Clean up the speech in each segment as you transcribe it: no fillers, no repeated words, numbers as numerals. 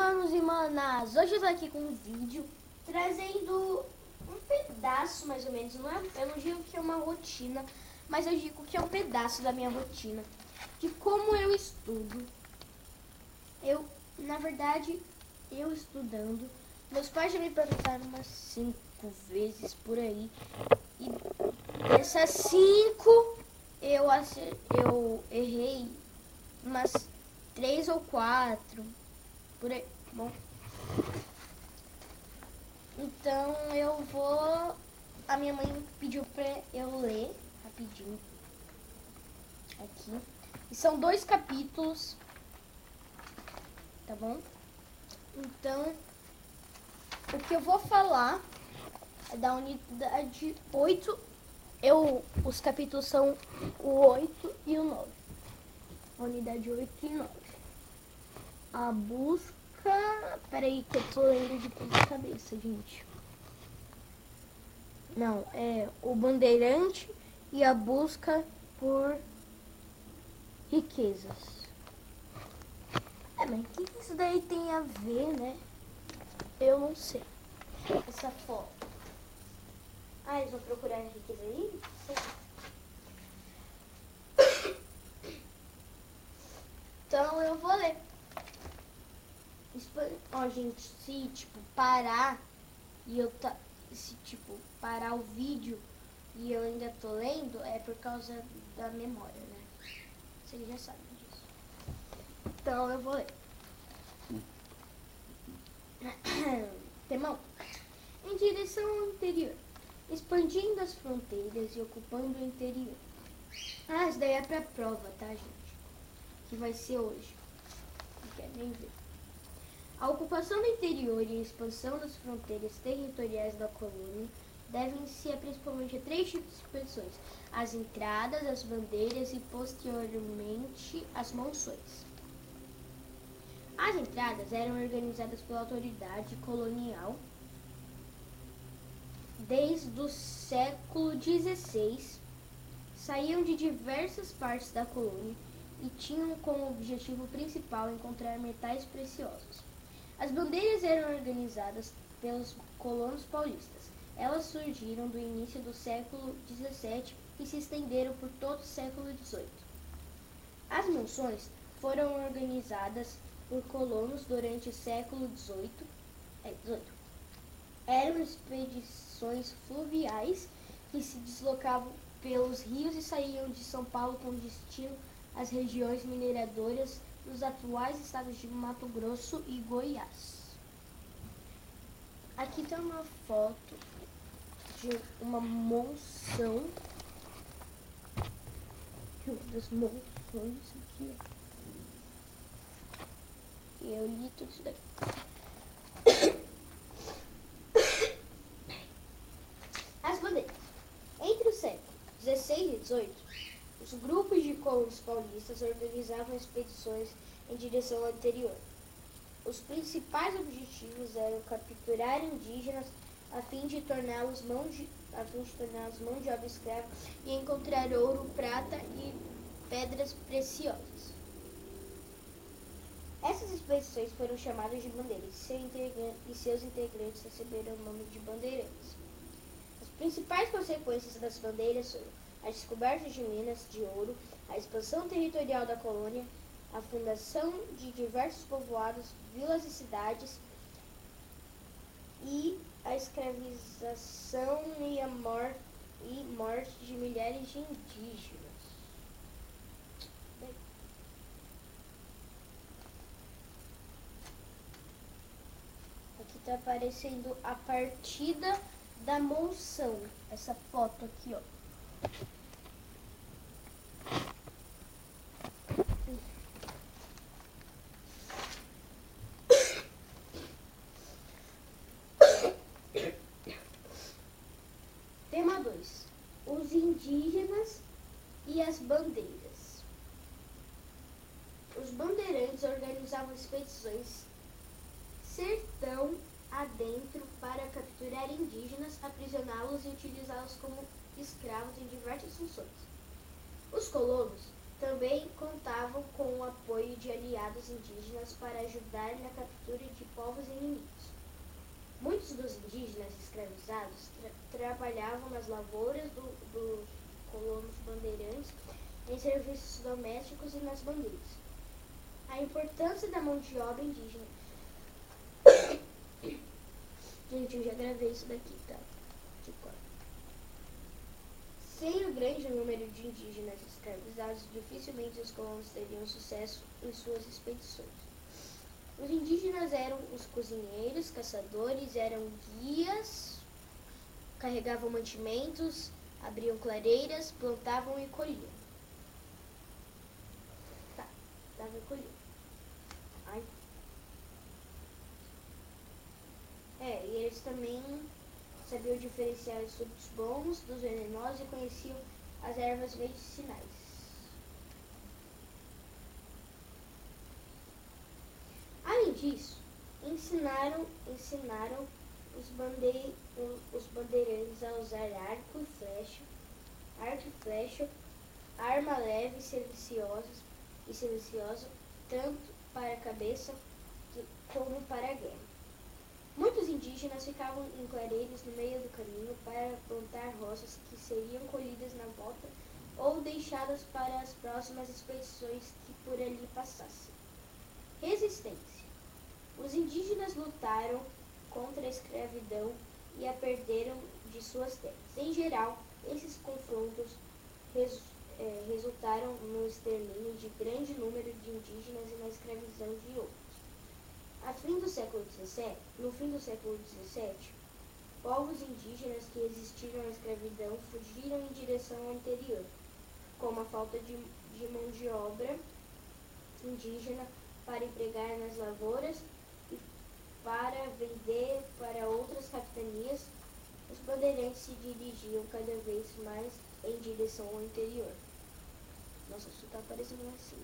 manos e manas, hoje eu tô aqui com um vídeo trazendo um pedaço mais ou menos, eu não digo que é uma rotina, mas eu digo que é um pedaço da minha rotina, de como eu estudo. Na verdade, eu estudando, meus pais já me perguntaram umas 5 vezes por aí, e dessas 5 eu errei umas 3 ou 4. Por aí, bom. Então a minha mãe pediu pra eu ler rapidinho aqui. E são 2 capítulos, tá bom? Então, o que eu vou falar é da unidade 8. Os capítulos são o 8 e o 9. Unidade 8 e 9. A busca... Peraí que eu tô lendo de ponta cabeça, gente. Não, é o bandeirante e a busca por riquezas. Mas o que isso daí tem a ver, né? Eu não sei. Essa foto. Eles vão procurar a riqueza aí? Sei. Então eu vou ler. Gente, se parar e parar o vídeo e eu ainda tô lendo, é por causa da memória, né? Vocês já sabem disso. Então eu vou ler. Temão. Em direção ao interior, expandindo as fronteiras e ocupando o interior. Isso daí é pra prova, tá, gente? Que vai ser hoje. Não quer nem ver. A ocupação do interior e a expansão das fronteiras territoriais da colônia devem-se principalmente a 3 tipos de expressões: as entradas, as bandeiras e, posteriormente, as monções. As entradas eram organizadas pela autoridade colonial desde o século XVI, saíam de diversas partes da colônia e tinham como objetivo principal encontrar metais preciosos. As bandeiras eram organizadas pelos colonos paulistas. Elas surgiram do início do século XVII e se estenderam por todo o século XVIII. As monções foram organizadas por colonos durante o século XVIII. Eram expedições fluviais que se deslocavam pelos rios e saíam de São Paulo com destino às regiões mineradoras dos atuais estados de Mato Grosso e Goiás. Aqui tem uma foto de uma monção. Uma das monções aqui. E eu li tudo isso daqui. As bandeiras. Entre os séculos XVI e XVIII, os grupos de colonos paulistas organizavam expedições em direção ao interior. Os principais objetivos eram capturar indígenas a fim de torná-los mão de obra escrava e encontrar ouro, prata e pedras preciosas. Essas expedições foram chamadas de bandeiras e seus integrantes receberam o nome de bandeirantes. As principais consequências das bandeiras foram a descoberta de minas de ouro, a expansão territorial da colônia, a fundação de diversos povoados, vilas e cidades, e a escravização e a morte de milhares de indígenas. Aqui está aparecendo a partida da monção. Essa foto aqui, ó. Tema 2. Os indígenas e as bandeiras. Os bandeirantes organizavam expedições sertão adentro para capturar indígenas, aprisioná-los e utilizá-los como escravos em diversas funções. Os colonos Também contavam com o apoio de aliados indígenas para ajudar na captura de povos inimigos. Muitos dos indígenas escravizados trabalhavam nas lavouras dos colonos bandeirantes, em serviços domésticos e nas bandeiras. A importância da mão de obra indígena. Gente, eu já gravei isso daqui, tá? Sem o grande número de indígenas escravizados, dificilmente os colonos teriam sucesso em suas expedições. Os indígenas eram os cozinheiros, caçadores, eram guias, carregavam mantimentos, abriam clareiras, plantavam e colhiam. Plantavam e colhiam. E eles também sabiam diferenciar os frutos bons dos venenosos e conheciam as ervas medicinais. Além disso, ensinaram os bandeirantes a usar arco e flecha, arma leve e silenciosa, tanto para a cabeça como para a guerra. Muitos indígenas ficavam em clareiros no meio do caminho para plantar roças que seriam colhidas na volta ou deixadas para as próximas expedições que por ali passassem. Resistência. Os indígenas lutaram contra a escravidão e a perderam de suas terras. Em geral, esses confrontos resultaram no extermínio de grande número de indígenas e na escravização de outros. No fim do século XVII, povos indígenas que resistiram à escravidão fugiram em direção ao interior, como a falta de mão de obra indígena para empregar nas lavouras e para vender para outras capitanias. Os bandeirantes se dirigiam cada vez mais em direção ao interior. Nossa, isso está parecendo assim.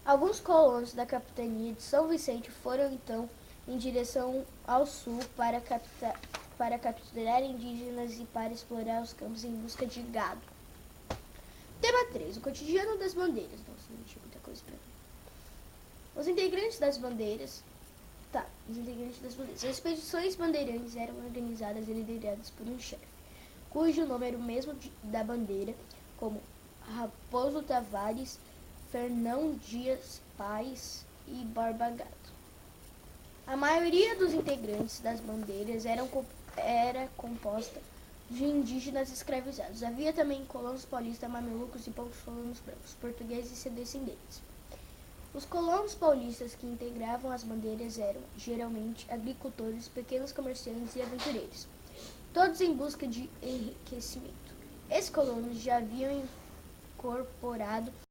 Alguns colonos da capitania de São Vicente foram então em direção ao sul para capturar indígenas e para explorar os campos em busca de gado. Tema 3. O cotidiano das bandeiras. Nossa, não tinha muita coisa pra mim. Os integrantes das bandeiras. As expedições bandeirantes eram organizadas e lideradas por um chefe, cujo nome era o mesmo da bandeira, como Raposo Tavares, Fernão Dias Pais e Barba Gato. A maioria dos integrantes das bandeiras era composta de indígenas escravizados. Havia também colonos paulistas, mamelucos e poucos colonos brancos, portugueses e seus descendentes. Os colonos paulistas que integravam as bandeiras eram, geralmente, agricultores, pequenos comerciantes e aventureiros, todos em busca de enriquecimento. Esses colonos já haviam incorporado